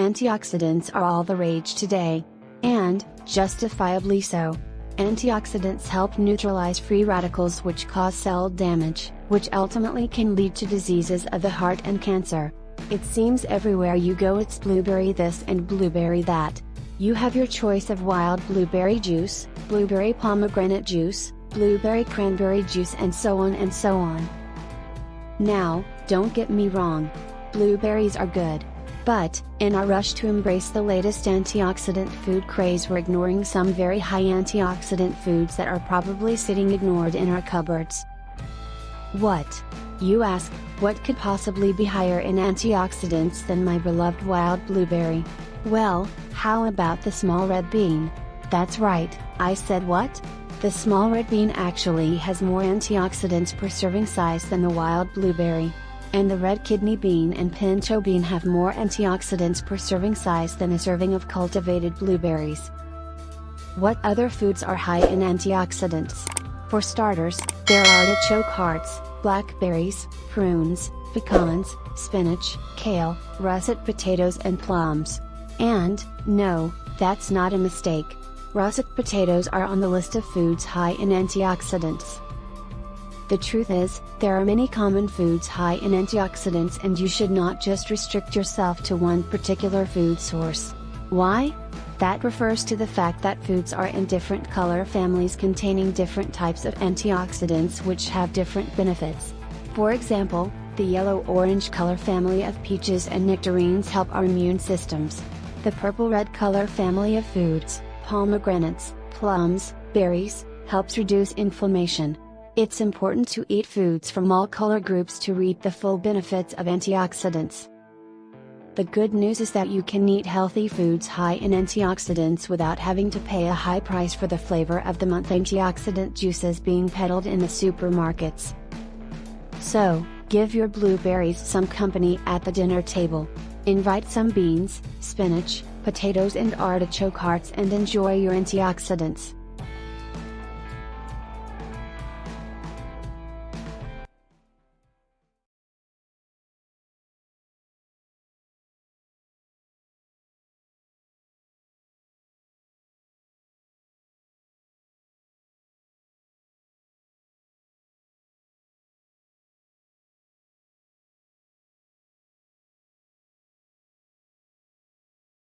Antioxidants are all the rage today. And, justifiably so. Antioxidants help neutralize free radicals which cause cell damage, which ultimately can lead to diseases of the heart and cancer. It seems everywhere you go it's blueberry this and blueberry that. You have your choice of wild blueberry juice, blueberry pomegranate juice, blueberry cranberry juice and so on and so on. Now, don't get me wrong. Blueberries are good. But, in our rush to embrace the latest antioxidant food craze we're ignoring some very high antioxidant foods that are probably sitting ignored in our cupboards. What? You ask, what could possibly be higher in antioxidants than my beloved wild blueberry? Well, how about the small red bean? That's right, I said what? The small red bean actually has more antioxidants per serving size than the wild blueberry. And the red kidney bean and pinto bean have more antioxidants per serving size than a serving of cultivated blueberries. What other foods are high in antioxidants? For starters, there are artichoke hearts, blackberries, prunes, pecans, spinach, kale, russet potatoes and plums. And, no, that's not a mistake. Russet potatoes are on the list of foods high in antioxidants. The truth is, there are many common foods high in antioxidants and you should not just restrict yourself to one particular food source. Why? That refers to the fact that foods are in different color families containing different types of antioxidants which have different benefits. For example, the yellow-orange color family of peaches and nectarines help our immune systems. The purple-red color family of foods, pomegranates, plums, berries, helps reduce inflammation. It's important to eat foods from all color groups to reap the full benefits of antioxidants. The good news is that you can eat healthy foods high in antioxidants without having to pay a high price for the flavor of the month antioxidant juices being peddled in the supermarkets. So, give your blueberries some company at the dinner table. Invite some beans, spinach, potatoes and artichoke hearts and enjoy your antioxidants.